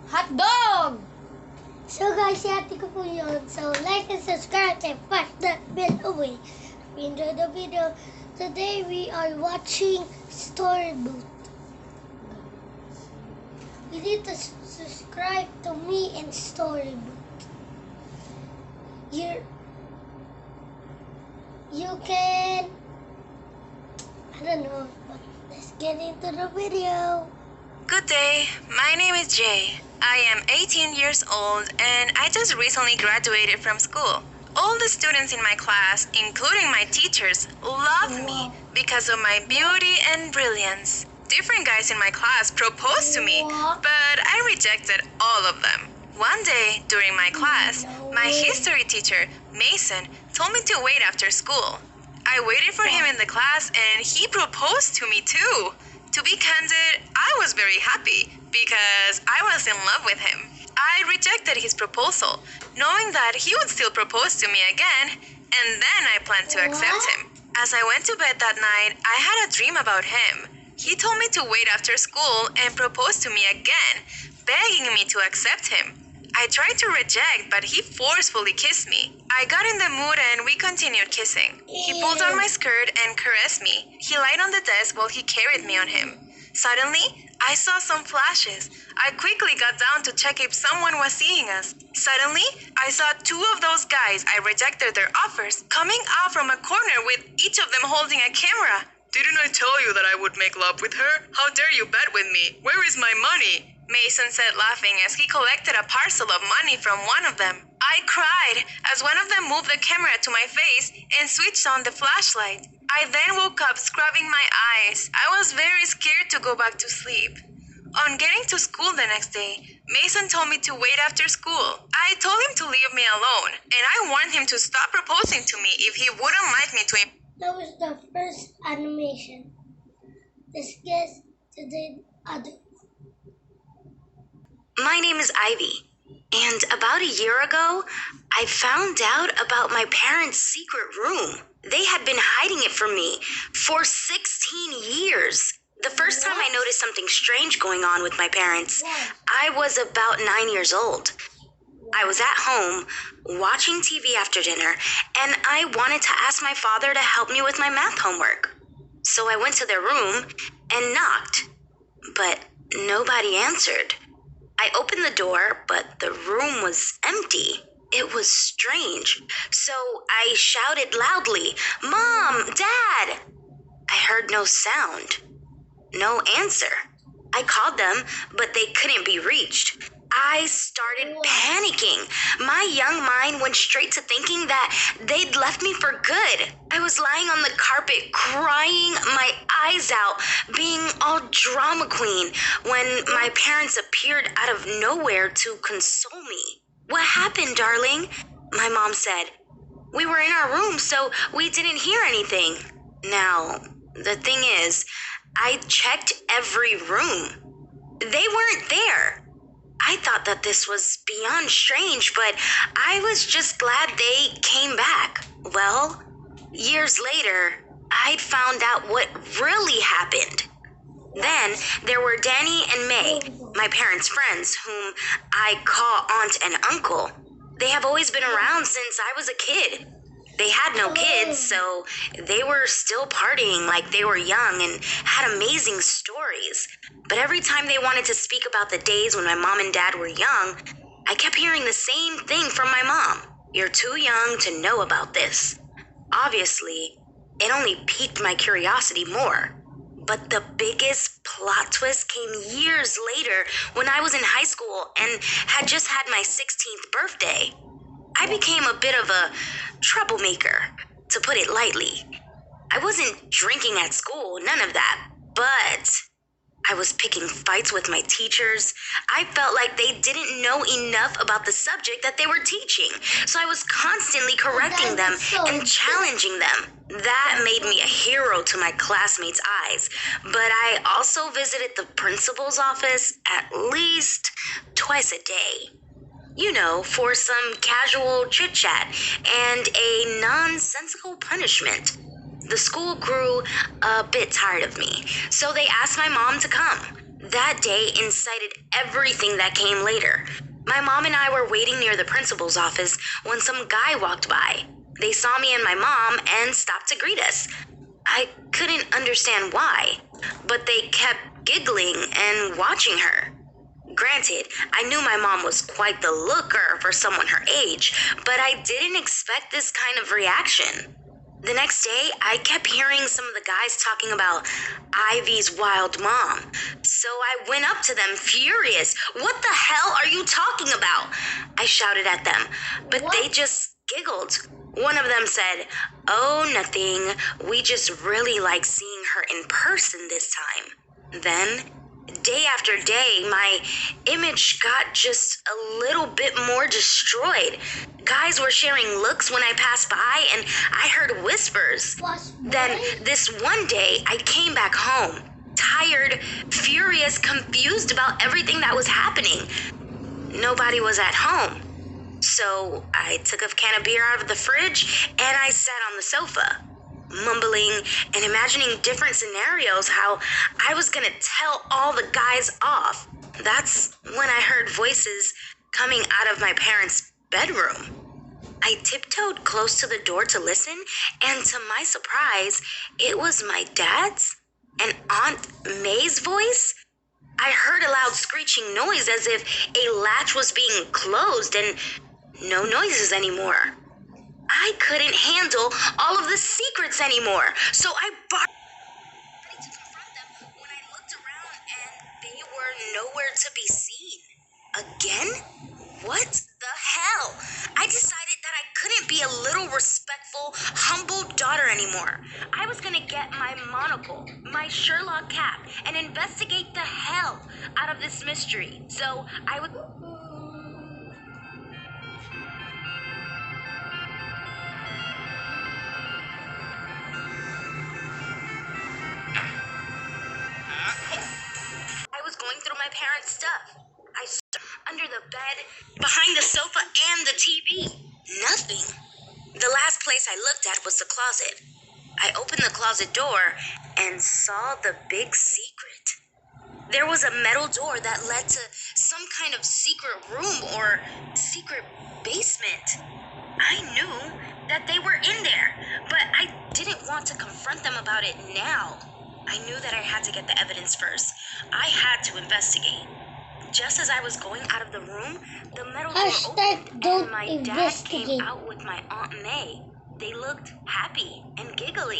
Hot dog! So guys, hati ko po yun. So like and subscribe and push that bell away. If you enjoyed the video, today we are watching Storybook. You need to subscribe to me and Storybook. You can, I don't know, but let's get into the video. Good day, my name is Jay. I am 18 years old and I just recently graduated from school. All the students in my class, including my teachers, love me because of my beauty and brilliance. Different guys in my class proposed to me, but I rejected all of them. One day during my class, my history teacher, Mason, told me to wait after school. I waited for him in the class and he proposed to me too. To be candid, I was very happy because I was in love with him. I rejected his proposal, knowing that he would still propose to me again, and then I planned to accept him. As I went to bed that night, I had a dream about him. He told me to wait after school and propose to me again, begging me to accept him. I tried to reject, but he forcefully kissed me. I got in the mood and we continued kissing. He pulled on my skirt and caressed me. He lied on the desk while he carried me on him. Suddenly, I saw some flashes. I quickly got down to check if someone was seeing us. Suddenly, I saw two of those guys I rejected their offers coming out from a corner with each of them holding a camera. Didn't I tell you that I would make love with her? How dare you bet with me? Where is my money? Mason said, laughing as he collected a parcel of money from one of them. I cried as one of them moved the camera to my face and switched on the flashlight. I then woke up scrubbing my eyes. I was very scared to go back to sleep. On getting to school the next day, Mason told me to wait after school. I told him to leave me alone, and I warned him to stop proposing to me if he wouldn't like me to. That was the first animation. Let's get to the other. My name is Ivy, and about a year ago, I found out about my parents' secret room. They had been hiding it from me for 16 years. The first time I noticed something strange going on with my parents, I was about 9 years old. I was at home watching TV after dinner, and I wanted to ask my father to help me with my math homework. So I went to their room and knocked, but nobody answered. I opened the door, but the room was empty. It was strange. So I shouted loudly, "Mom, Dad!" I heard no sound, no answer. I called them, but they couldn't be reached. I started panicking. My young mind went straight to thinking that they'd left me for good. I was lying on the carpet, crying my eyes out, being all drama queen, when my parents appeared out of nowhere to console me. "What happened, darling?" my mom said. "We were in our room, so we didn't hear anything." Now, the thing is, I checked every room. They weren't there. I thought that this was beyond strange, but I was just glad they came back. Well, years later, I'd found out what really happened. Then there were Danny and May, my parents' friends, whom I call aunt and uncle. They have always been around since I was a kid. They had no kids, so they were still partying like they were young and had amazing stories. But every time they wanted to speak about the days when my mom and dad were young, I kept hearing the same thing from my mom. "You're too young to know about this." Obviously, it only piqued my curiosity more. But the biggest plot twist came years later when I was in high school and had just had my 16th birthday. I became a bit of a troublemaker, to put it lightly. I wasn't drinking at school, none of that, but I was picking fights with my teachers. I felt like they didn't know enough about the subject that they were teaching, so I was constantly correcting them and challenging them. That made me a hero to my classmates' eyes, but I also visited the principal's office at least twice a day. You know, for some casual chit-chat and a nonsensical punishment. The school grew a bit tired of me, so they asked my mom to come. That day incited everything that came later. My mom and I were waiting near the principal's office when some guy walked by. They saw me and my mom and stopped to greet us. I couldn't understand why, but they kept giggling and watching her. Granted, I knew my mom was quite the looker for someone her age, but I didn't expect this kind of reaction. The next day, I kept hearing some of the guys talking about Ivy's wild mom. So I went up to them furious. "What the hell are you talking about?" I shouted at them, but they just giggled. One of them said, "Oh, nothing. We just really like seeing her in person this time." Then, day after day, my image got just a little bit more destroyed. Guys were sharing looks when I passed by, and I heard whispers. Then, this one day, I came back home, tired, furious, confused about everything that was happening. Nobody was at home. So I took a can of beer out of the fridge and I sat on the sofa, mumbling and imagining different scenarios how I was gonna tell all the guys off. That's when I heard voices coming out of my parents' bedroom. I tiptoed close to the door to listen, and to my surprise, it was my dad's and Aunt May's voice. I heard a loud screeching noise as if a latch was being closed and no noises anymore. I couldn't handle all of the secrets anymore, so I barked to confront them when I looked around and they were nowhere to be seen. Again? What the hell? I decided that I couldn't be a little respectful, humble daughter anymore. I was gonna get my monocle, my Sherlock cap, and investigate the hell out of this mystery. So I would... I was going through my parents' stuff. I stood under the bed, behind the sofa, and the TV. Nothing. The last place I looked at was the closet. I opened the closet door and saw the big secret. There was a metal door that led to some kind of secret room or secret basement. I knew that they were in there, but I didn't want to confront them about it now. I knew that I had to get the evidence first. I had to investigate. Just as I was going out of the room, the metal door opened and my dad came out with my Aunt May. They looked happy and giggly.